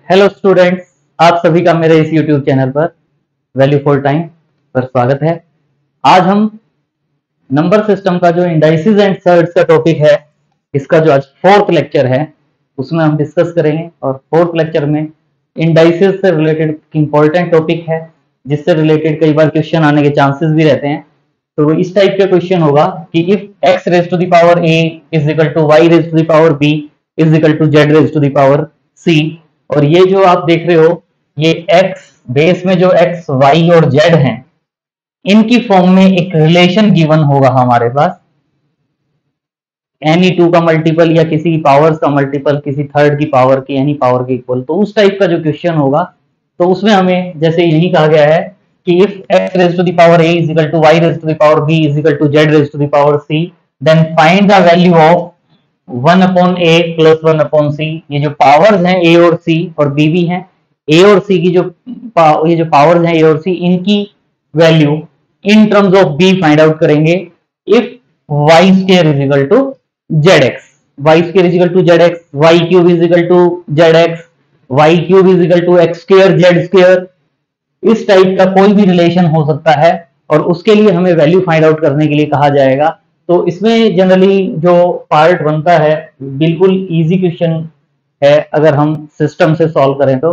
Hello students, आप सभी का मेरे इस यूट्यूब चैनल पर वैल्यू फॉर टाइम पर स्वागत है। आज हम नंबर सिस्टम का जो इंडाइसिस एंड सर्ट्स का टॉपिक है, इसका जो आज फोर्थ लेक्चर है उसमें हम डिस्कस करेंगे। और फोर्थ लेक्चर में इंडाइसिस से रिलेटेड इंपॉर्टेंट टॉपिक है, जिससे रिलेटेड कई बार क्वेश्चन आने के चांसेस भी रहते हैं। तो इस टाइप का क्वेश्चन होगा कि if x raise to the power a is equal to y raise to the power b is equal to z raise to the power c। और ये जो आप देख रहे हो, ये x बेस में जो x y और z हैं, इनकी फॉर्म में एक रिलेशन गिवन होगा हमारे पास। एनी टू का मल्टीपल या किसी पावर्स का मल्टीपल किसी थर्ड की पावर की एनी पावर के इक्वल, तो उस टाइप का जो क्वेश्चन होगा, तो उसमें हमें जैसे यही कहा गया है कि if x raise to the power a is equal to y raise to the power b is equal to z raise to the power c, then find the value of 1 upon a plus 1 upon c। ये जो powers हैं a और c और b भी हैं, a और c की जो ये जो पावर्स हैं a और c, इनकी value in terms of b find out करेंगे। If y square is equal to zx, y square is equal to zx, y cube is equal to zx, y cube is equal to x square z square, इस type का कोई भी relation हो सकता है और उसके लिए हमें वैल्यू फाइंड आउट करने के लिए कहा जाएगा। तो इसमें जनरली जो पार्ट बनता है, बिल्कुल इजी क्वेश्चन है अगर हम सिस्टम से सॉल्व करें तो।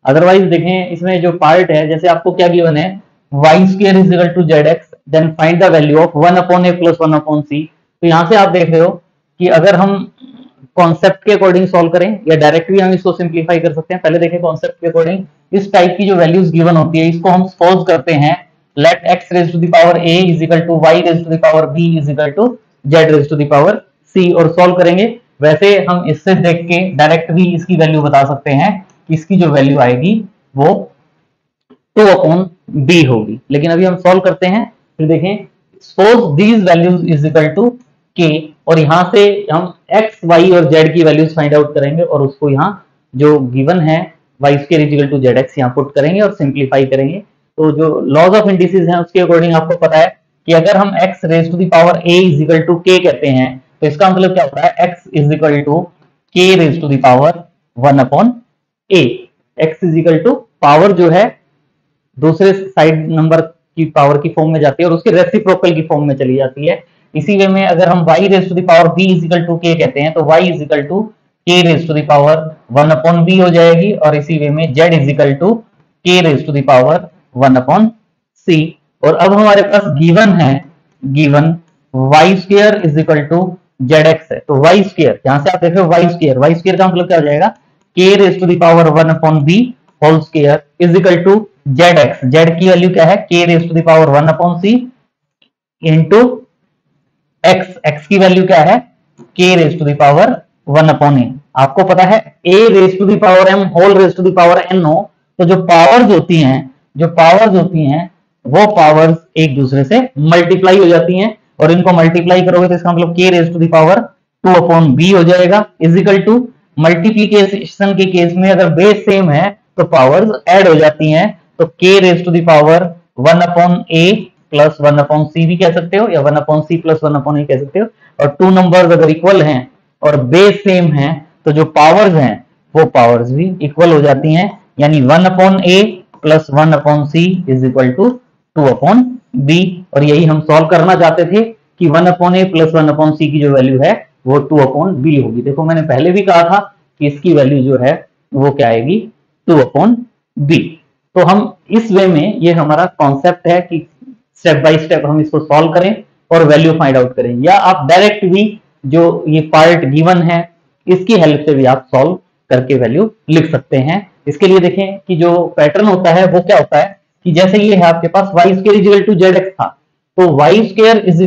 अदरवाइज देखें, इसमें जो पार्ट है, जैसे आपको क्या गिवन है, Y square is equal to Z X, then find the value of 1 upon A plus 1 upon C. तो यहाँ से आप देख रहे हो कि अगर हम कॉन्सेप्ट के अकॉर्डिंग सॉल्व करें या डायरेक्ट भी हम इसको सिंप्लीफाई कर सकते हैं। पहले देखें कॉन्सेप्ट के अकॉर्डिंग, इस टाइप की जो वैल्यूज गिवन होती है इसको हम सपोज करते हैं let x raise to the power a is equal to y raise to the power b is equal to z raise to the power c, और सॉल्व करेंगे। वैसे हम इससे देख के डायरेक्ट भी इसकी वैल्यू बता सकते हैं कि इसकी जो वैल्यू आएगी वो 2 अपॉन b होगी। लेकिन अभी हम सॉल्व करते हैं। फिर देखें, suppose these values is equal to k, और यहां से हम x y और z की वैल्यूज फाइंड आउट करेंगे और उसको यहाँ जो गिवन है y square is equal to zx यहाँ पुट करेंगे और सिंप्लीफाई करेंगे। तो जो लॉज ऑफ इंडिसेस हैं उसके अकॉर्डिंग आपको पता है कि अगर हम x raise to the power a is equal to k कहते हैं, तो इसका मतलब क्या होता है, x is equal to k raise to the power 1 upon a। x is equal to power जो है दूसरे साइड नंबर की पावर की फॉर्म में जाती है और उसके रेसिप्रोकल की फॉर्म में चली जाती है। इसी वे में अगर हम y raise to the power b is equal to k कहते हैं, तो y is equal to k raise to the power 1 upon b हो जाएगी। और इसी वे में z is equal to k raise to the power 1 upon c। और अब हमारे पास गिवन है, given y square is equal to zx है। तो y स्क्वायर, यहां से आप देख रहे हो y स्क्वायर का मतलब क्या हो जाएगा, k raise to the power 1 upon b whole square is equal to zx, z की वैल्यू क्या है, k raise to the power 1 upon c into x, x की वैल्यू क्या है, k raise to the power 1 upon a। आपको पता है a raise to the power m whole raise to the power n हो, तो जो पावर्स होती हैं वो पावर्स एक दूसरे से मल्टीप्लाई हो जाती हैं, और इनको मल्टीप्लाई करोगे तो इसका मतलब k raise to the power 2 upon b हो जाएगा इज इक्वल टू, मल्टीप्लीकेशन के केस में अगर बेस सेम है तो पावर्स ऐड हो जाती हैं, तो k raise to the power 1 upon a plus 1 upon c भी कह सकते हो, या 1 upon c plus 1 upon a कह सकते हो। और टू नंबर्स अगर इक्वल हैं और बेस सेम है तो जो पावर्स हैं वो पावर्स भी इक्वल हो जाती हैं, यानी 1 upon a plus 1 upon c is equal to 2 upon b। और यही हम सॉल्व करना चाहते थे कि 1 upon a plus 1 upon c की जो वैल्यू है वो 2 अपॉन b होगी। देखो मैंने पहले भी कहा था कि इसकी वैल्यू जो है वो क्या आएगी, 2 अपॉन b। तो हम इस वे में, ये हमारा कॉन्सेप्ट है कि स्टेप बाय स्टेप हम इसको सॉल्व करें और वैल्यू फाइंड आउट करें, या आप डायरेक्ट भी जो ये पार्ट गिवन है इसकी हेल्प से भी आप सॉल्व करके वैल्यू लिख सकते हैं। इसके लिए देखें कि जो पैटर्न होता है वो क्या होता है कि जैसे ये है आपके पास y square is equal to zx था, तो y square is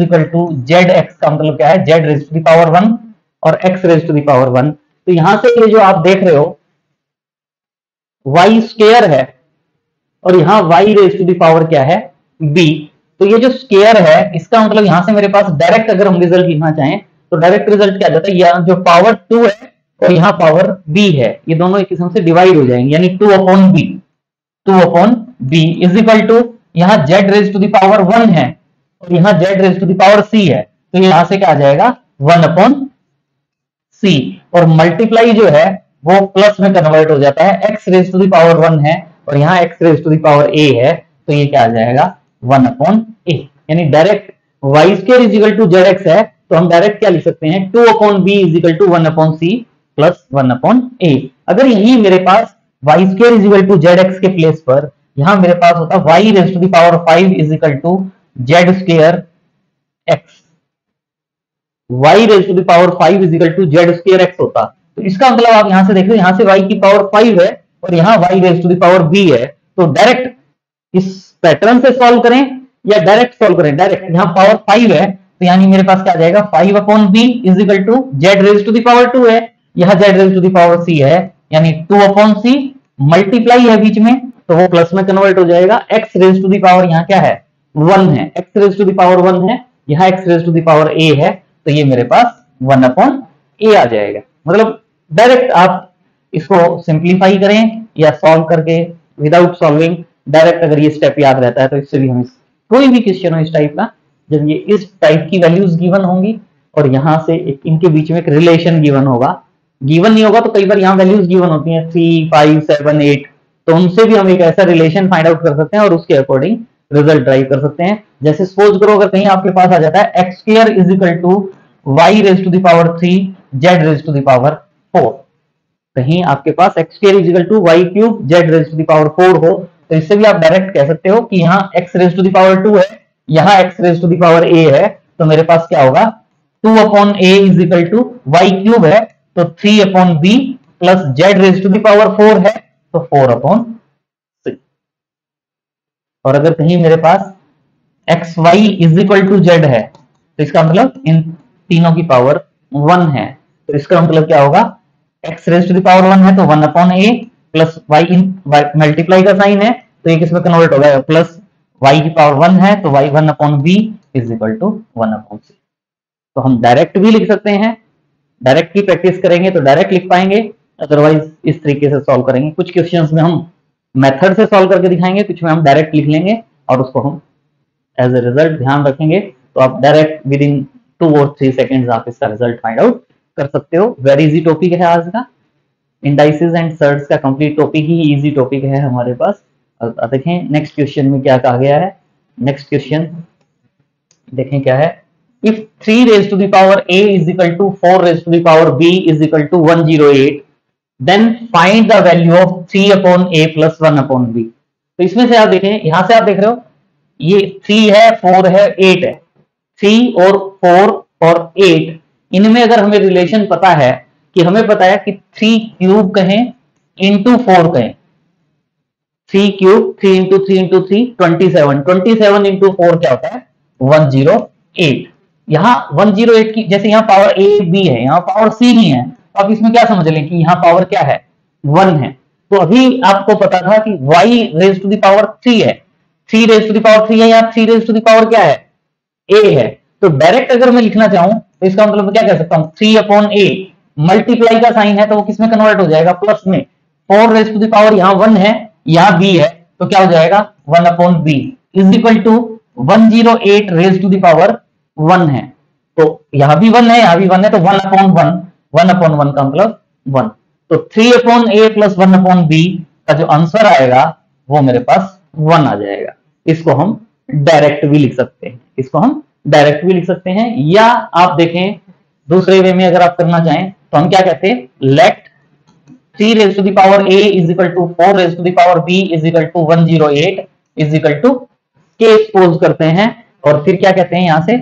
equal to zx का मतलब क्या है, z raise to the power 1 और x raise to the power 1। तो यहां से ये जो आप देख रहे हो y स्क्वायर है और यहाँ y raise to the power क्या है, b। तो ये जो स्क्वायर है इसका मतलब यहां से मेरे पास डायरेक्ट अगर हम रिजल्ट लिखना चाहें तो डायरेक्ट रिजल्ट क्या जाता है, यहाँ जो पावर 2 है और यहाँ पावर b है, ये दोनों एक किस्म से डिवाइड हो जाएंगे, यानी 2 upon b is equal to, यहाँ z raise to the power 1 है और यहाँ z raise to the power c है, तो यहां से क्या आ जाएगा 1 अपॉन c। और मल्टीप्लाई जो है वो प्लस में कन्वर्ट हो जाता है। x raise to the power 1 है और यहाँ x raise to the power a है, तो ये क्या आ जाएगा 1 अपॉन a। यानी direct y square is equal to zx है, तो हम डायरेक्ट क्या लिख सकते हैं 2 upon b is equal to 1 upon c plus 1 upon a। अगर यही मेरे पास y square is equal to zx के प्लेस पर यहां मेरे पास होता y raise to the power 5 is equal to z square x, y raise to the power 5 is equal to z square x होता। तो इसका मतलब आप यहां से देख रहे हो, यहां से y की पावर 5 है और यहाँ y raise to the power b है, तो डायरेक्ट इस पैटर्न से सॉल्व करें या डायरेक्ट सॉल्व करें, डायरेक्ट यहाँ पावर 5 है तो यानी मेरे पास क्या आ जाएगा 5 upon b is equal to z raise to the power 2 है, यहाँ z raise to the power c है यानी 2 अपॉन c, मल्टीप्लाई है बीच में तो वो प्लस में कन्वर्ट हो जाएगा। x raise to the power यहाँ क्या है 1 है, x raise to the power 1 है, यहाँ x raise to the power a है, तो ये मेरे पास 1 अपॉन a आ जाएगा। मतलब डायरेक्ट आप इसको सिंप्लीफाई करें या सॉल्व करके विदाउट सॉल्विंग, डायरेक्ट अगर ये स्टेप याद रहता है तो इससे भी हम कोई भी क्वेश्चन हो इस टाइप का, जब ये इस टाइप की वैल्यूज गिवन होंगी और यहाँ से इनके बीच में एक रिलेशन गिवन होगा, गिवन नहीं होगा तो कई बार यहाँ वैल्यूज गिवन होती हैं 3, 5, 7, 8, तो उनसे भी हम एक ऐसा रिलेशन फाइंड आउट कर सकते हैं और उसके अकॉर्डिंग रिजल्ट ड्राइव कर सकते हैं। जैसे सपोज करो अगर कहीं आपके पास आ जाता है X square is equal to Y raise to the power 3 Z raise to the power 4, कहीं आपके पास X square is equal to Y cube Z raise to the power 4 हो, तो इससे भी आप डायरेक्ट कह सकते हो कि यहाँ x raise to the power 2 है, यहाँ x raise to the power a है, तो मेरे पास क्या होगा 2 upon a is equal to Y cube है तो 3 upon b plus z raise to the power 4 है तो 4 अपॉन c। और अगर कहीं मेरे पास X Y is equal to Z है तो इसका मतलब इन तीनों की पावर 1 है, तो इसका मतलब क्या होगा x raise to the power 1 है तो 1 अपॉन a प्लस y इन मल्टीप्लाई का साइन है तो ये किसमें कन्वर्ट होगा प्लस y की पावर 1 है तो y 1 upon b is equal to 1 upon c। तो हम डायरेक्ट भी लिख सकते हैं, डायरेक्ट की प्रैक्टिस करेंगे तो डायरेक्ट लिख पाएंगे, अदरवाइज इस तरीके से सॉल्व करेंगे। कुछ क्वेश्चंस में हम मेथड से सॉल्व करके दिखाएंगे, कुछ में हम डायरेक्ट लिख लेंगे और उसको हम एज ए रिजल्ट ध्यान रखेंगे, तो आप डायरेक्ट विद इन 2 और 3 सेकेंड्स आप इसका रिजल्ट फाइंड आउट कर सकते हो। वेरी इजी टॉपिक है आज का, इंडाइसिस एंड सर्ट्स का कंप्लीट टॉपिक ही इजी टॉपिक है हमारे पास। देखें नेक्स्ट क्वेश्चन में क्या कहा गया है, नेक्स्ट क्वेश्चन देखें क्या है, if 3 raise to the power a is equal to 4 raise to the power b is equal to 108 then find the value of 3 upon a plus 1 upon b। तो इसमें से आप देखें, यहां से आप देख रहे हो ये 3 है 4 है 8 है, 3 और 4 और 8 इनमें अगर हमें रिलेशन पता है कि हमें पता है कि 3 क्यूब कहें इंटू 4 कहें, 3 क्यूब 3 इंटू 3 इंटू 3 27 इंटू 4 क्या होता है 108। यहाँ 108 की जैसे यहाँ पावर a b है, यहाँ पावर c नहीं है, तो आप इसमें क्या समझ लें कि यहाँ पावर क्या है 1 है। तो अभी आपको पता था कि y raise to the power 3 है, 3 रेज टू द पावर 3 है, यहाँ 3 रेज टू द पावर क्या है a है, तो डायरेक्ट अगर मैं लिखना चाहूं तो इसका मतलब क्या कह सकता हूं 3 अपॉन a, मल्टीप्लाई का साइन है तो वो किसमें कन्वर्ट हो जाएगा प्लस में, 4 रेज टू द पावर यहाँ 1 है यहाँ b है तो क्या हो जाएगा 1 upon b is equal to 108 raise to the power 1 है, तो यहां भी 1 है यहां भी 1 है तो 1 अपॉन 1 1 अपॉन 1 का मतलब 1, तो 3 upon a plus 1 upon b का जो आंसर आएगा वो मेरे पास 1 आ जाएगा। इसको हम डायरेक्ट भी लिख सकते हैं, इसको हम डायरेक्ट भी लिख सकते हैं, या आप देखें दूसरे वे में अगर आप करना चाहें तो हम क्या कहते हैं let 3 raise to the power a is equal to 4 raise to the power b is equal to 108 is equal to k suppose करते हैं, और फिर क्या कहते हैं यहां से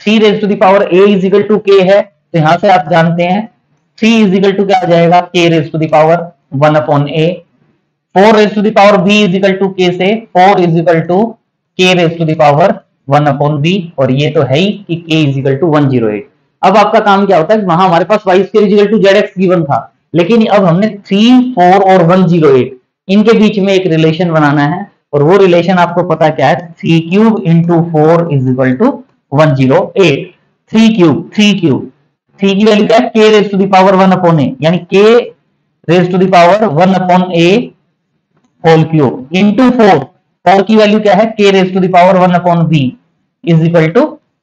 3 raise to the power a is equal to k है, तो यहां से आप जानते हैं 3 इज इक्वल टू क्या आ जाएगा k raise to the power 1 upon a, 4 raise to the power b is equal to k से 4 is equal to k raise to the power 1 upon b, और ये तो है ही कि k इज इक्वल टू 108। अब आपका काम क्या होता है, वहां हमारे पास y square is equal to zx given था, लेकिन अब हमने 3, 4 और 108 इनके बीच में एक रिलेशन बनाना है, और वो रिलेशन आपको पता क्या है 3 cube into 4 is equal to 108। 3 की वैल्यू क्या है k raise to the power 1 upon a, यानी k raise to the power 1 upon a whole cube into 4 की वैल्यू क्या है k raise to the power 1 upon b is equal to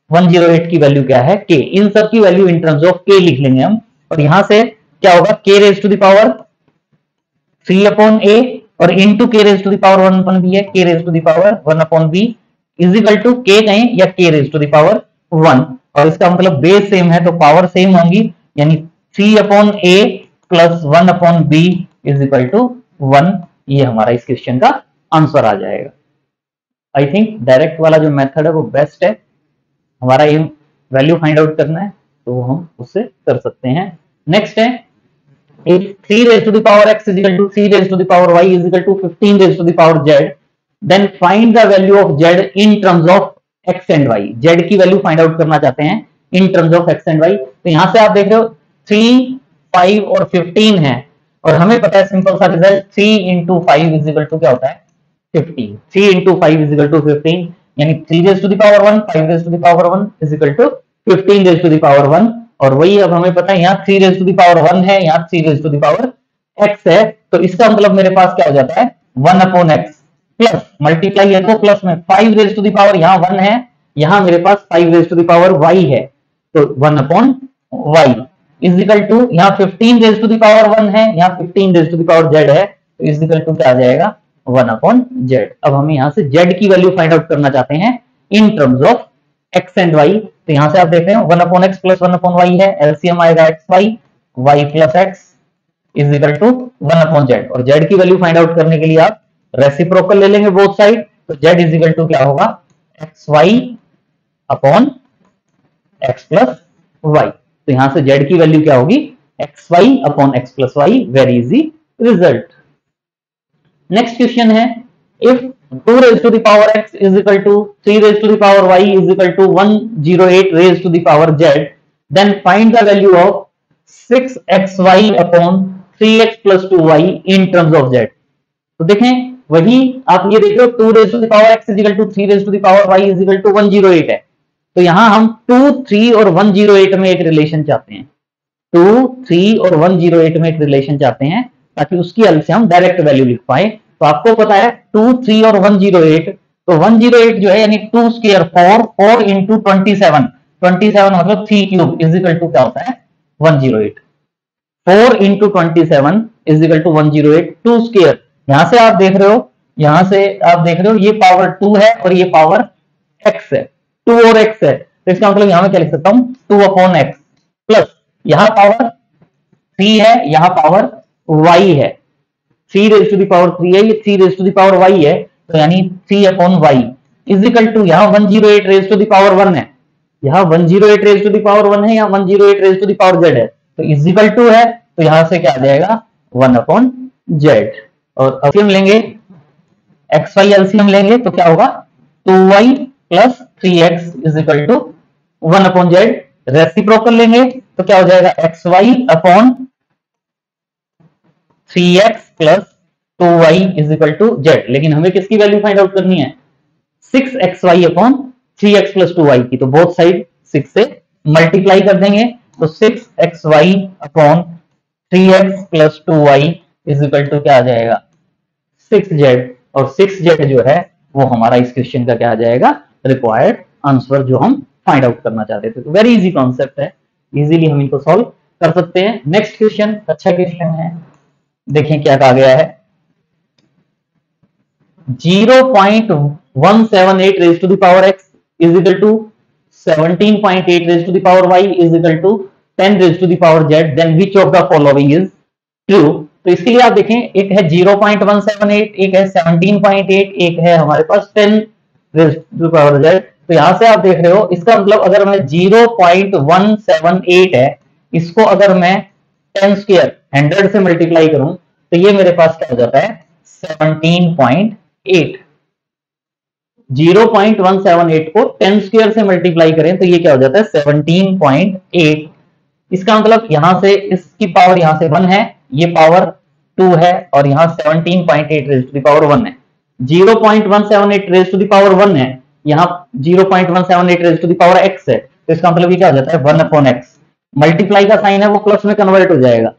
108 की value क्या है k। इन सब की value in terms of k लिख लेंगे हम, और यहां से क्या होगा, k raise to the power 3 upon a और into k raise to the power 1 upon b है, k raise to the power 1 upon b is equal to k कहें या k raise to the power 1, और इसका मतलब base same है तो power same होंगी, यानी 3 upon a plus 1 upon b is equal to 1। ये हमारा इस क्वेश्चन का आंसर आ जाएगा। आई थिंक डायरेक्ट वाला जो मेथड है वो बेस्ट है, हमारा ये वैल्यू फाइंड आउट करना है तो हम उससे कर सकते हैं। नेक्स्ट है, if 3 raised to the power x is equal to 3 raised to the power y is equal to 15 raised to the power z, then find the value of z in terms of x and y। z की value find out करना चाहते हैं in terms of x and y। तो यहां से आप देख रहे हो 3, 5 और 15 है, और हमें पता है सिंपल सा result 3 into 5 is equal to क्या होता है 15। 3 इंटू 5 इज इक्वल टू 15, यानी 3 raise to the power 1 5 raise to the power 1 is equal to 15 raise to the power 1। और वही अब हमें पता है यहाँ 3 रेज टू द पावर 1 है, यहाँ 3 raise to the power x है, तो इसका मतलब मेरे पास क्या हो जाता है 1 अपॉन x प्लस मल्टीप्लाई है तो प्लस में 5 रेज टू द पावर यहाँ 1 है, यहाँ मेरे पास 5 raise to the power y है, तो 1 upon y is equal to यहाँ 15 रेज टू द पावर 1 है, यहाँ 15 raise to the power z है, तो इज इक्वल टू क्या आ जाएगा 1 अपॉन z। अब हमें यहाँ से z की वैल्यू फाइंड आउट करना चाहते हैं in terms of x and y। तो यहां से आप देख रहे हो 1 upon x plus 1 upon y है, एलसीएम आएगा xy, y plus x is equal to 1 upon z। और z की वैल्यू फाइंड आउट करने के लिए आप रेसिप्रोकल ले लेंगे बोथ साइड, तो z इज इक्वल टू क्या होगा xy upon x plus y। तो यहां से z की वैल्यू क्या होगी xy upon x plus y। Very easy result. Next question है, if 2 raised to the power x is equal to 3 raised to the power y is equal to 108 raised to the power z, then find the value of 6xy upon 3x plus 2y in terms of z। तो देखें वही आप ये देख रहे हो 2 raised to the power x is equal to 3 raised to the power y is equal to 108 है, तो यहां हम 2, 3 और 108 में एक रिलेशन चाहते हैं, 2, 3 और 108 में एक रिलेशन चाहते हैं ताकि उसकी हेल्प से हम डायरेक्ट वैल्यू लिख पाए। तो आपको पता है 2, 3 और 108, तो 108 जो है यानी 2 स्क्वायर 4, 4 इंटू 27, 27 मतलब 3 क्यूब इज इक्वल टू क्या होता है 108। 4 into 27 is equal to 108, 2 square. यहां से आप देख रहे हो, यहां से आप देख रहे हो ये पावर 2 है और ये पावर x है, 2 और x है, तो इसका मतलब यहां में क्या लिख सकता हूं 2 अपॉन x प्लस यहां पावर 3 है, यहां पावर y है, 3 रेज टू द पावर 3 है, ये 3 raise to the power y है, तो यानी 3 upon y is equal to यहाँ 108 रेज टू द पावर 1 है, यहाँ 108 रेज टू द पावर 1 है, यहाँ 108 raise to the power z है, तो इज इक्वल टू है, तो यहां से क्या आ जाएगा 1 अपॉन z। और एलसीएम लेंगे, xy एलसीएम लेंगे तो क्या होगा 2y plus 3x is equal to 1 upon z। Reciprocal लेंगे तो क्या हो जाएगा xy upon 3x plus 2y is equal to z। लेकिन हमें किसकी वैल्यू फाइंड आउट करनी है 6xy upon 3x plus 2y की, तो बोथ साइड 6 से मल्टीप्लाई कर देंगे, तो 6xy upon 3x plus 2y is equal to क्या आ जाएगा 6z। और 6z जो है वो हमारा इस क्वेश्चन का क्या आ जाएगा रिक्वायर्ड आंसर जो हम फाइंड आउट करना चाहते थे। तो वेरी इजी कॉन्सेप्ट है, इजीली हम इनको सॉल्व कर सकते हैं। नेक्स्ट क्वेश्चन अच्छा क्वेश्चन है, देखें क्या कहा गया है 0.178 raise to the power x is equal to 17.8 raise to the power y is equal to 10 raise to the power z, then which of the following is true. तो इसके लिए आप देखें एक है 0.178, एक है 17.8, एक है हमारे पास 10 raise to the power z। तो यहां से आप देख रहे हो इसका मतलब अगर मैं 0.178 है इसको अगर मैं 10 स्क्वायर 100 से मल्टीप्लाई करूं तो ये मेरे पास क्या हो जाता है 17.8। 0.178 को 10 स्क्वायर से मल्टीप्लाई करें तो ये क्या हो जाता है 17.8। इसका मतलब यहां से इसकी पावर यहां से 1 है, ये पावर 2 है और यहां 17.8 रेज टू द पावर 1 है। 0.178 रेज टू द पावर 1 है, यहां 0.178 raise to the power x है, तो इसका मतलब ये क्या हो जाता है 1 अपॉन x। मल्टीप्लाई का साइन है वो प्लस में कन्वर्ट हो जाएगा।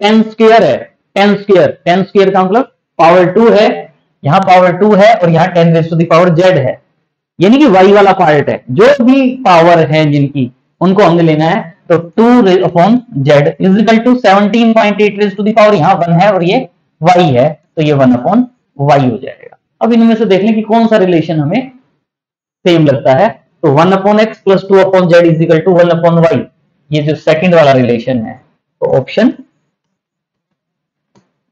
10 स्क्वायर है, 10 स्क्वायर, 10 स्क्वायर का मतलब पावर 2 है, यहां पावर 2 है और यहां 10 raise to the power z है, यानी कि y वाला पार्ट है। जो भी पावर है जिनकी उनको हमने लेना है तो 2 upon z is equal to 17.8 raise to the power, यहाँ 1 है और ये y है, तो ये 1 अपॉन y हो जाएगा। अब इनमें से देख लें कि कौन सा रिलेशन हमें सेम लगता है। तो 1 upon x plus 2 upon z is equal to 1 upon y, ये जो सेकंड वाला रिलेशन है, तो ऑप्शन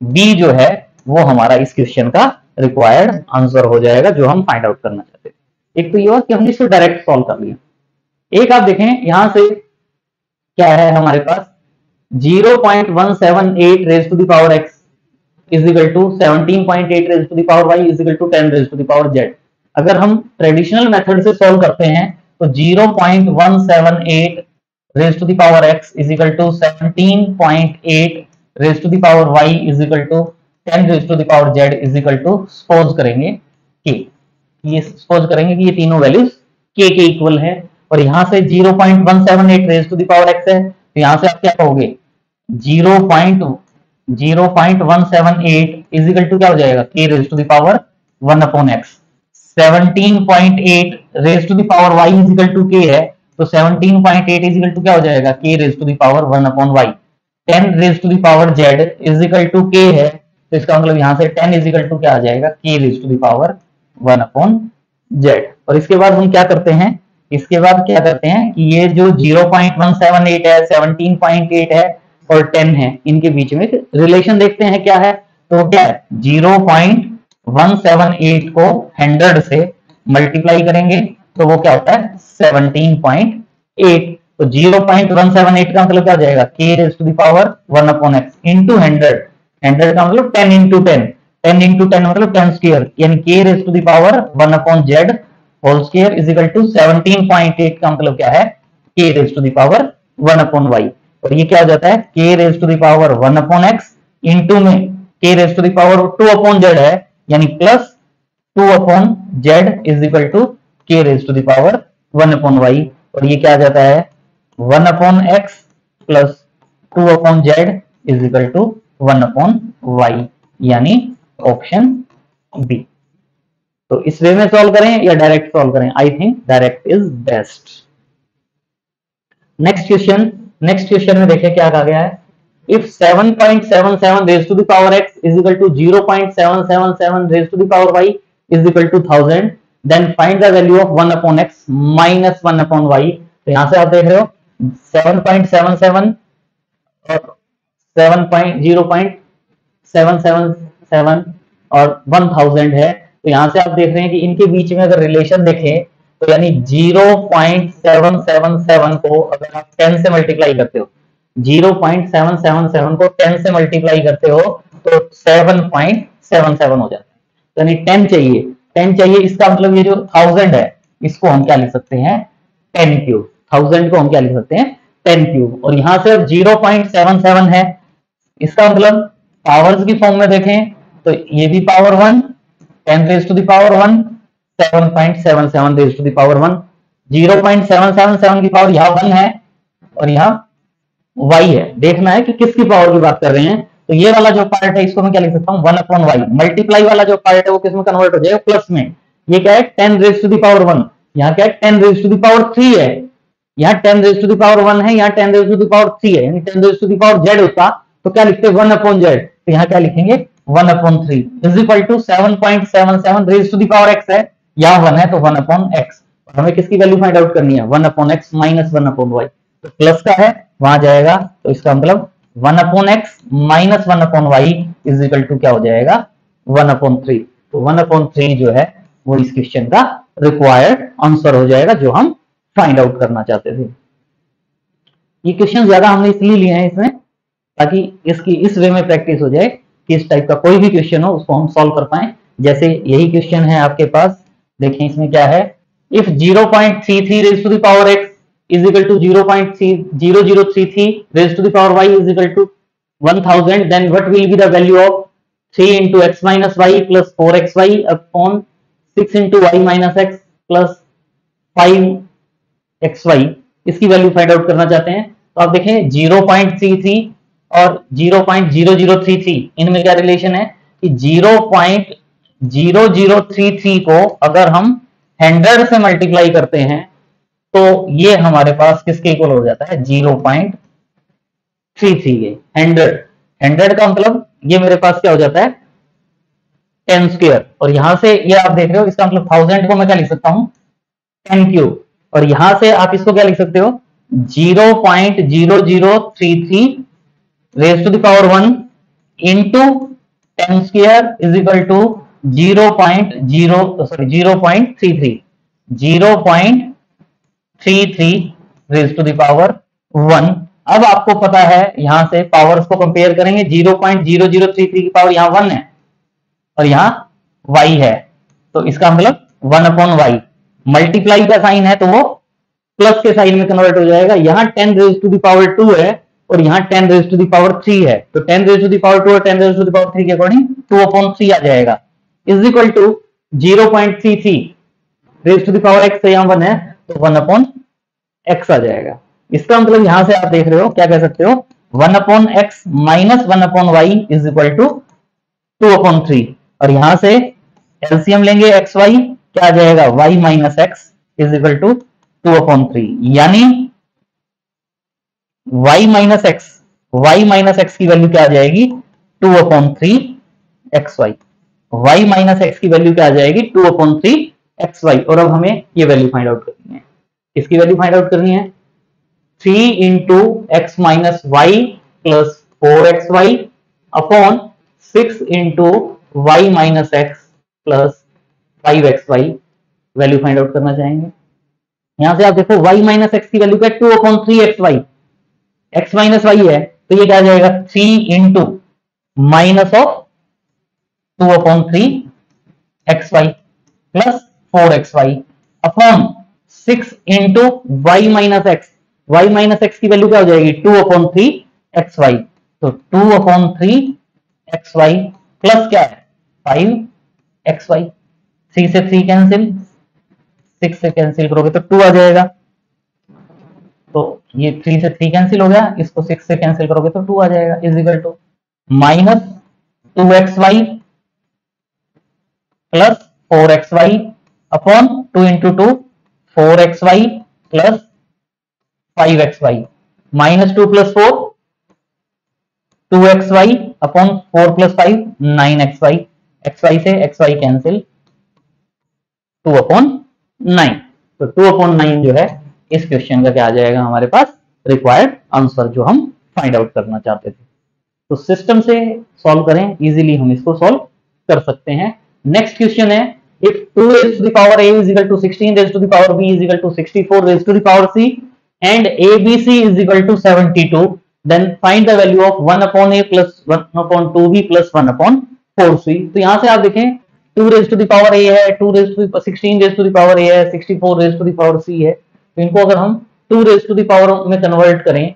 बी जो है वो हमारा इस क्वेश्चन का रिक्वायर्ड आंसर हो जाएगा, जो हम फाइंड आउट करना चाहते हैं। एक तो ये हुआ कि हमने इसको डायरेक्ट सॉल्व कर लिया। एक आप देखें यहां से क्या है हमारे पास 0.178 raise to the power x is equal to 17.8 raise to the power y is equal to 10 raise to the power z। अगर हम ट्रेडिशनल मेथड से सॉल्व करते हैं तो 0.178 raise to the power x is equal to 17.8 raise to the power y is equal to 10 raise to the power z is equal to suppose करेंगे कि ये तीनों वैल्यूज k के इक्वल है, और यहां से 0.178 raise to the power x है, तो यहां से आप क्या कहोगे 0.178 इज इक्वल टू क्या हो जाएगा k raise to the power 1 upon x। 17.8 raise to the power y is equal to k है, तो 17.8 इज इक्वल टू क्या हो जाएगा k raise to the power 1 upon y। 10 raise to the power z is equal to k है, तो इसका मतलब यहां से 10 इज इक्वल टू क्या आ जाएगा k raise to the power 1 upon z। और इसके बाद हम क्या करते हैं, इसके बाद क्या करते हैं कि ये जो 0.178 है, 17.8 है और 10 है, इनके बीच में रिलेशन देखते हैं क्या है। तो क्या है 0.178 को 100 से मल्टीप्लाई करेंगे तो वो क्या होता है 17.8। तो 0.178 का मतलब क्या हो जाएगा k raise to the power 1 upon x into 100। 100 का मतलब 10 इंटू 10, 10 इंटू 10 मतलब 10 स्क्वायर, यानी k raise to the power 1 upon z whole square is equal to 17.8 का मतलब क्या है k raise to the power 1 upon y। और ये क्या हो जाता है k raise to the power 1 upon x into में k raise to the power 2 upon z है, यानी plus 2 upon z is equal to k raise to the power 1 upon y। और ये क्या आ जाता है 1 upon x plus 2 upon z is equal to 1 upon y, यानी ऑप्शन बी। तो इस वे में सॉल्व करें या डायरेक्ट सॉल्व करें, I think direct is best. Next question में देखिए क्या कहा गया है। If 7.77 raise to the power x is equal to 0.777 raise to the power y is equal to 1000, then find the value of 1 upon x minus 1 upon y। तो यहां से आप देख रहे हो 7.77 और 0.777 और 1000 है, तो यहां से आप देख रहे हैं कि इनके बीच में अगर रिलेशन देखें तो यानी 0.777 को अगर आप 10 से मल्टीप्लाई करते हो, 0.777 को 10 से मल्टीप्लाई करते हो तो 7.77 हो जाता है, यानी 10 चाहिए। इसका मतलब ये जो 1000 है इसको हम क्या लिख सकते हैं 10 क्यूब, 1000 को हम क्या लिख सकते हैं 10 क्यूब। और यहां से 0.77 है, इसका मतलब पावर्स की फॉर्म में देखें तो ये भी power 1, 10 raise to the power 1, 7.77 raise to the power 1। 0.777 की पावर यहाँ 1 है और यहाँ y है, देखना है कि किसकी पावर की बात कर रहे हैं। तो ये वाला जो पार्ट है इसको मैं क्या लिख सकता हूँ 1 अपॉन y। मल्टीप्लाई वाला जो पार्ट है वो किसमें कन्वर्ट हो जाएगा प्लस में। ये क्या है 10 रेज टू द पावर 1, यहाँ क्या है 10 रेज टू द पावर 3 है, यहाँ 10 रेज टू द पावर 1 है, यहाँ 10 रेज टू द पावर 3 है, यानी 10 raise to the power z होता तो क्या लिखते 1 अपॉन z, तो यहाँ क्या लिखेंगे 1 upon 3 is equal to 7.77 raise to the power x है, यहाँ 1 है तो 1 अपॉन x। हमें किसकी वैल्यू फाइंड आउट करनी है 1 upon x minus 1 upon y। तो प्लस का है वहां जाएगा, तो इसका मतलब 1 upon x minus 1 upon y is equal to क्या हो जाएगा 1 अपॉन 3। तो 1 अपॉन 3 जो है वो इस क्वेश्चन का रिक्वायर्ड आंसर हो जाएगा जो हम फाइंड आउट करना चाहते थे। ये क्वेश्चन ज्यादा हमने इसलिए लिए हैं इसमें ताकि इसकी इस वे में प्रैक्टिस हो जाए कि इस टाइप का कोई भी क्वेश्चन हो उसको हम सॉल्व कर पाए। जैसे यही क्वेश्चन है आपके पास, देखें इसमें क्या है। If 0.33 raise to the power x is equal to 0.0033 raise to the power y is equal to 1000, then what will be the value of 3 into x minus y plus 4xy upon 6 into y minus x plus 5xy। इसकी value find out करना चाहते हैं। तो आप देखें 0.33 और 0.0033 इनमें क्या रिलेशन है कि 0.0033 को अगर हम 100 से मल्टीप्लाई करते हैं तो ये हमारे पास किसके इक्वल हो जाता है 0.33 के 100 का मतलब ये मेरे पास क्या हो जाता है 10 स्क्वायर, और यहां से ये आप देख रहे हो इसका मतलब 1000 को मैं क्या लिख सकता हूं 10 क्यूब, और यहां से आप इसको क्या लिख सकते हो 0.0033 raise to the power 1 into 10 square is equal to 0.33 raise to the power 1। अब आपको पता है यहां से पावर्स को कंपेयर करेंगे, 0.0033 की पावर यहां 1 है और यहां y है, तो इसका मतलब 1/y, मल्टीप्लाई का साइन है तो वो प्लस के साइन में कन्वर्ट हो जाएगा। यहां 10 रेज टू द पावर 2 है और यहां 10 रेज टू द पावर 3 है, तो 10 रेज टू द पावर 2 और 10 रेज टू द पावर 3 के अकॉर्डिंग 2/3 आ जाएगा, is equal to 0.33 raise to the power x, यहां 1 है तो 1/x आ जाएगा। इसका मतलब यहां से आप देख रहे हो क्या कह सकते हो 1/x minus 1/y is equal to 2/3, और यहां से एलसीएम लेंगे एक्स वाई, क्या आ जाएगा y minus x is equal to 2/3, यानी y माइनस एक्स की वैल्यू क्या आ जाएगी 2/3 xy, y माइनस एक्स की वैल्यू क्या आ जाएगी 2/3 xy। और अब हमें ये वैल्यू फाइंड आउट करनी है, इसकी वैल्यू फाइंड आउट करनी है 3 into x minus y plus 4xy upon 6 into y minus x plus 5xy value find out करना चाहेंगे। यहां से आप देखो y माइनस एक्स की वैल्यू क्या 2/3 xy, x माइनस वाई है तो ये क्या आ जाएगा 3 into minus of 2/3 xy plus 4xy upon 6 into y minus x, y minus x की वैल्यू क्या हो जाएगी 2/3 xy, तो 2/3 xy प्लस क्या है 5xy, 3 से 3 कैंसिल, 6 से कैंसिल करोगे तो 2 आ जाएगा, तो ये 3 से 3 कैंसिल हो गया, इसको 6 से कैंसिल करोगे तो 2 आ जाएगा, is equal to minus 2xy plus 4xy upon 2 into 2 4xy plus 5xy minus 2 plus 4 2xy upon 4 plus 5 9xy, xy से xy कैंसिल 2/9, तो 2/9 जो है इस क्वेश्चन का क्या आ जाएगा हमारे पास रिक्वायर्ड आंसर जो हम फाइंड आउट करना चाहते थे। तो सिस्टम से सॉल्व करें, इजीली हम इसको सॉल्व कर सकते हैं। नेक्स्ट क्वेश्चन है if 2 raised to the power a is equal to 16 raised to the power b is equal to 64 raised to the power c and abc is equal to 72, then find the value of 1/a plus 1/2b plus 1/4c। तो यहां से आप देखें 2 raised to the power a है, 2 raised to the 16 raised to the power a है, 64 raised to the power c है, तो इनको अगर हम 2 raised to the power में कन्वर्ट करें,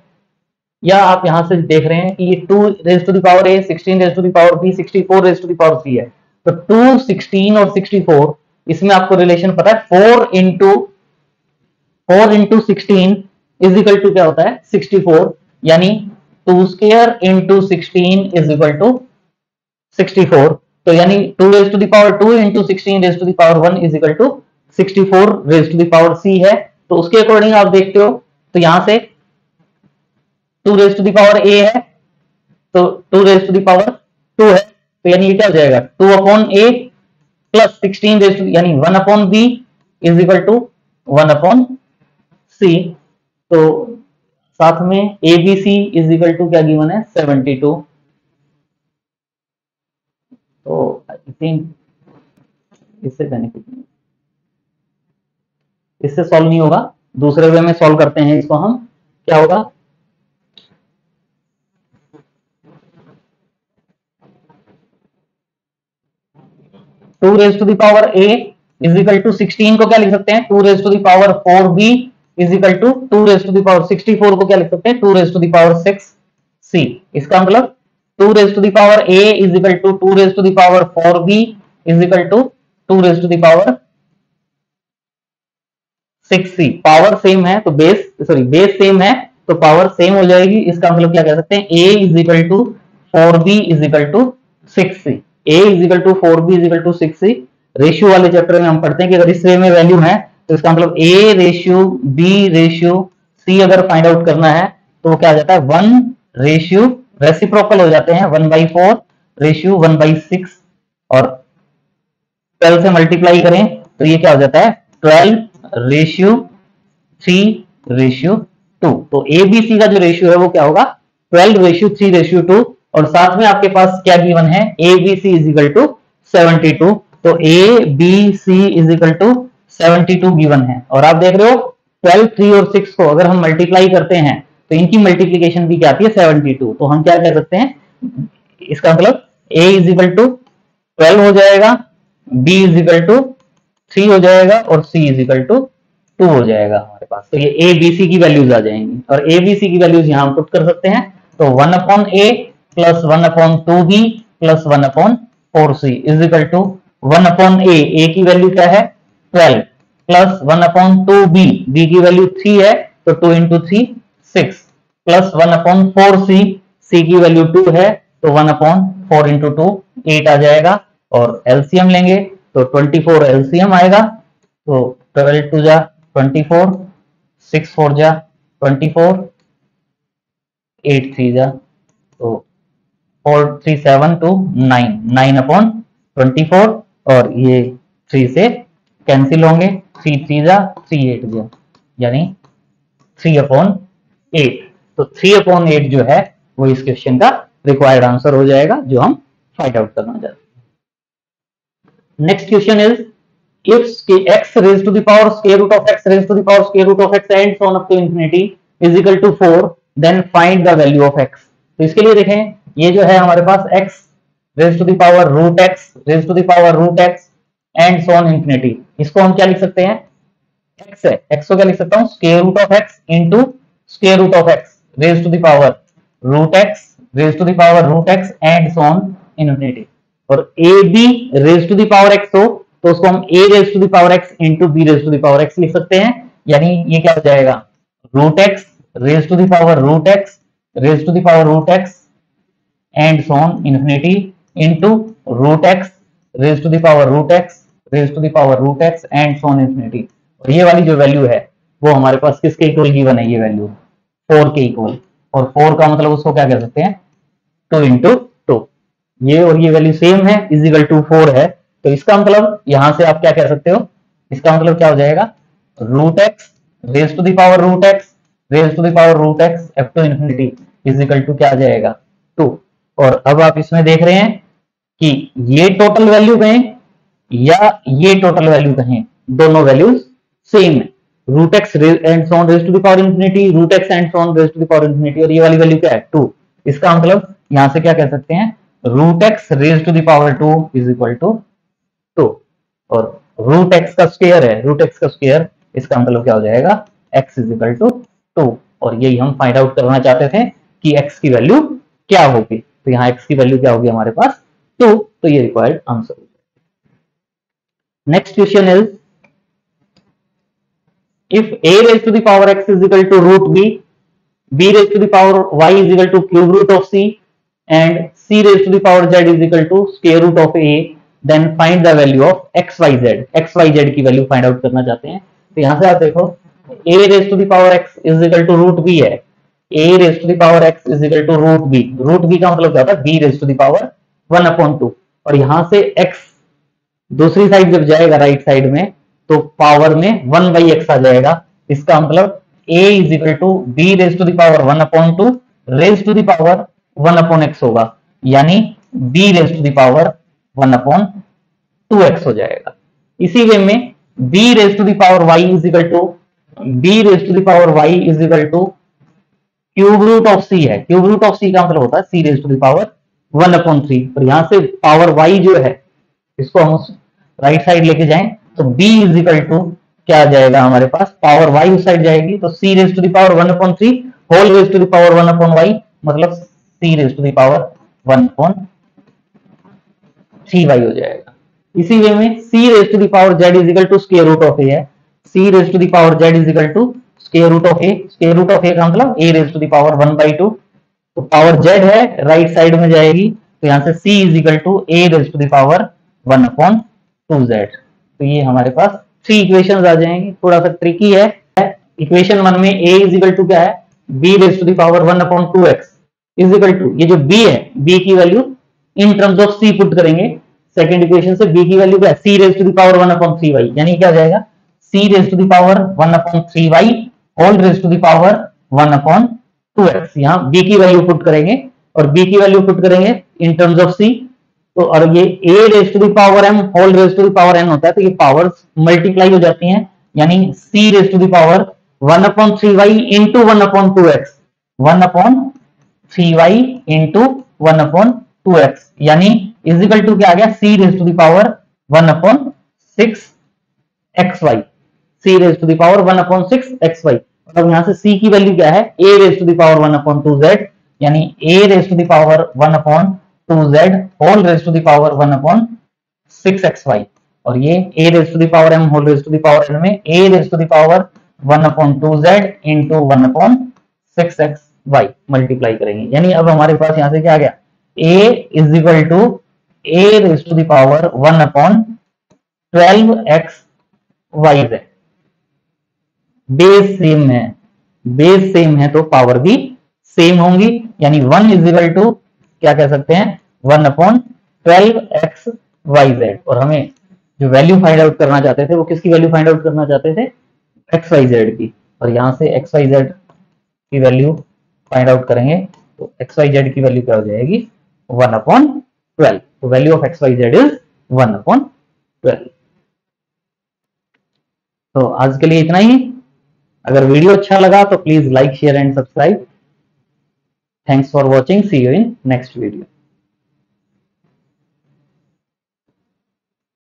या आप यहां से देख रहे हैं कि ये 2 raised to the power a, 16 raised to the power b, 64 raised to the power c है, तो 2, 16 और 64 इसमें आपको रिलेशन पता है 4 इंटू 16 इज इक्वल टू क्या होता है 64, यानी 2 square into 16 is equal to 64, तो यानी 2 raise to the power 2 into 16 raise to the power 1 is equal to 64 raise to the power c है। तो उसके अकॉर्डिंग आप देखते हो तो यहां से 2 raise to the power a है तो 2 रेज टू द पावर 2 है, तो यानी ये क्या हो जाएगा 2/a प्लस 16 रेज टू यानी 1/b is equal to 1/c। तो साथ में abc इज इक्वल टू क्या गिवन है 72। तो आई थिंक इससे बेनिफिट नहीं, इससे सॉल्व नहीं होगा, दूसरे वे में सॉल्व करते हैं इसको हम। क्या होगा 2 raise to the power a is equal to 16 को क्या लिख सकते हैं 2 raise to the power 4b is equal to 2 raise to the power 64 को क्या लिख सकते हैं 2 raise to the power 6c। इसका मतलब 2 raise to the power a is equal to 2 raise to the power 4b is equal to 2 raise to the power 6c। Power same है तो base same है तो पावर सेम हो जाएगी। इसका मतलब क्या कह सकते हैं a is equal to 4b is equal to 6c, a is equal to 4b is equal to 6c। Ratio वाले चैप्टर में हम पढ़ते हैं कि अगर इस वे में वैल्यू है तो इसका मतलब a ratio b ratio c अगर फाइंड आउट करना है तो वो क्या आ जाता है 1 रेशियो रेसिप्रोकल हो जाते हैं 1/4 रेशियो 1/6 और 12 से मल्टीप्लाई करें तो ये क्या हो जाता है 12 रेशियो 3 रेशियो 2। तो ए बी सी का जो रेशियो है वो क्या होगा 12 रेशियो 3 रेशियो 2 और साथ में आपके पास क्या गिवन है A B C is equal to 72। तो A B C is equal to 72 given है और आप देख रहे हो 12 3 और 6 को अगर हम मल्टीप्लाई करते हैं तो इनकी मल्टीप्लीकेशन भी क्या आती है 72। तो हम क्या कह सकते हैं इसका मतलब a इज इक्वल टू 12 हो जाएगा, b इज इक्वल टू 3 हो जाएगा और c इज इक्वल टू 2 हो जाएगा हमारे पास। तो ये a b c की वैल्यूज आ जाएंगी और a b c की वैल्यूज यहां हम पुट कर सकते हैं। तो 1/a plus 1/2b plus 1/4c is equal to 1/a, a की वैल्यू क्या है 12 प्लस 1/2b, b की वैल्यू 3 है तो 2 इंटू 3 6 प्लस 1/4c, c की वैल्यू 2 है तो 1/4 इंटू 2 8 आ जाएगा और एलसीएम लेंगे तो 24 एलसीएम आएगा। तो 12 2 जा 24, 6 4 जा 24, 8 3 जा तो 4 3 7 2 9, 9/24 और ये 3 से कैंसिल होंगे, 3 3 जा 3 8 जा यानी 3/8। तो 3/8 जो है वो इस क्वेश्चन का रिक्वायर्ड आंसर हो जाएगा जो हम फाइंड आउट करना चाहते हैं। Next question is if x raised to the power square root of x raised to the power square root of x and so on up to infinity is equal to 4 then find the value of x। तो इसके लिए देखें ये जो है हमारे पास x raised to the power root x raised to the power root x and so on infinity, इसको हम क्या लिख सकते हैं x है, x को क्या लिख सकता हूं square root of x into square root of x raised to the power root x raised to the power root x and so on infinity। और a b raised to the power x हो तो उसको हम a raised to the power x into b raised to the power x लिख सकते हैं, यानी ये क्या हो जाएगा root x raised to the power root x raised to the power root x and so on infinity into root x raised to the power root x raised to the power root x and so on infinity। और ये वाली जो value है वो हमारे पास किसके equal given है, ये वैल्यू 4 के इक्वल, और 4 का मतलब उसको क्या कह सकते हैं 2 इंटू 2, ये और ये वैल्यू सेम है इजिकल टू 4 है। तो इसका मतलब यहां से आप क्या कह सकते हो, इसका मतलब क्या हो जाएगा root x raise to the power root x raise to the power root x up to infinity is equal to क्या आ जाएगा 2। और अब आप इसमें देख रहे हैं कि ये टोटल वैल्यू कहें या ये टोटल वैल्यू कहें, दोनों वैल्यूज सेम है, root x and so on raise to the power infinity root x and so on raise to the power infinity, और ये वाली वैल्यू क्या है 2। इसका मतलब यहां से क्या कह सकते हैं root x raise to the power 2 is equal to 2, और रूट एक्स का स्क्वायर है, रूट एक्स का स्क्वायर, इसका मतलब क्या हो जाएगा x इज इक्वल टू 2। और यही हम फाइंड आउट करना चाहते थे कि x की वैल्यू क्या होगी, तो यहाँ x की वैल्यू क्या होगी हमारे पास 2, तो ये रिक्वायर्ड आंसर हो जाएगा। Next question is if a raised to the power x is equal to root b, b raised to the power y is equal to cube root of c and c raised to the power z is equal to square root of a, then find the value of xyz। xyz की value find out करना चाहते हैं। तो यहां से आप देखो a raised to the power x is equal to root b है, a raised to the power x is equal to root b, root b का मतलब क्या होता है b raised to the power 1/2, और यहां से x दूसरी साइड जब जाएगा राइट साइड में तो पावर में 1/x आ जाएगा, इसका मतलब a is equal to b raise to the power 1/2 raise to the power 1/x होगा, यानी b raise to the power 1/2x हो जाएगा। इसी वे में b raise to the power y is equal to b raise to the power y is equal to cube root of c है, cube root of c का मतलब होता है c raise to the power 1/3, और यहां से power y जो है इसको हम राइट साइड लेके जाएं तो b इज इक्वल टू क्या आ जाएगा हमारे पास पावर y उस साइड जाएगी तो c raise to the power 1/3 whole raise to the power 1/y मतलब c raise to the power 1/3y हो जाएगा। इसी वे में c raise to the power z is equal to square root of a है, c raise to the power z is equal to square root of a, square root of a का मतलब a raise to the power 1/2, तो power z है right side में जाएगी तो यहां से c is equal to a raise to the power 1/2z। तो ये हमारे पास 3 इक्वेशंस आ जाएंगे, थोड़ा सा ट्रिकी है। इक्वेशन 1 में a इज इक्वल टू क्या है, b raise to the power 1/2x is equal to, ये जो b है b की value in terms of c put करेंगे सेकंड इक्वेशन से, b की वैल्यू क्या है c raise to the power 1/3y, यानी क्या हो जाएगा c raise to the power 1/3y whole raise to the power 1/2x। यहाँ b की वैल्यू पुट करेंगे और b की वैल्यू पुट करेंगे इन टर्म्स ऑफ c, तो और ये a raise to the power m whole raise to the power n होता है, तो ये पावर्स मल्टीप्लाई हो जाती हैं, यानी c raise to the power 1/3y into 1/2x 1/3y into 1/2x, यानी इज इक्वल टू क्या आ गया c raise to the power 1/6xy, c raise to the power 1/6xy। अब यहां से c की वैल्यू क्या है a raise to the power 1/2z, यानी a raise to the power 1/2z whole raise to the power 1/6xy, और ये a raise to the power m whole raise to the power n में a raise to the power 1/2z into 1/6xy multiply करेंगे, यानी अब हमारे पास यहां से क्या आ गया a is equal to a raise to the power 1/12xyz। Base same है, बेस सेम है तो पावर भी सेम होंगी, यानी 1 इज इक्वल टू क्या कह सकते हैं 1/12xyz। और हमें जो वैल्यू फाइंड आउट करना चाहते थे वो किसकी वैल्यू फाइंड आउट करना चाहते थे xyz की, और यहां से xyz की वैल्यू फाइंड आउट करेंगे तो xyz की वैल्यू क्या हो जाएगी 1/12, तो वैल्यू ऑफ xyz इज 1/12। तो आज के लिए इतना ही। अगर वीडियो अच्छा लगा तो please like share and subscribe. Thanks for watching, see you in next video.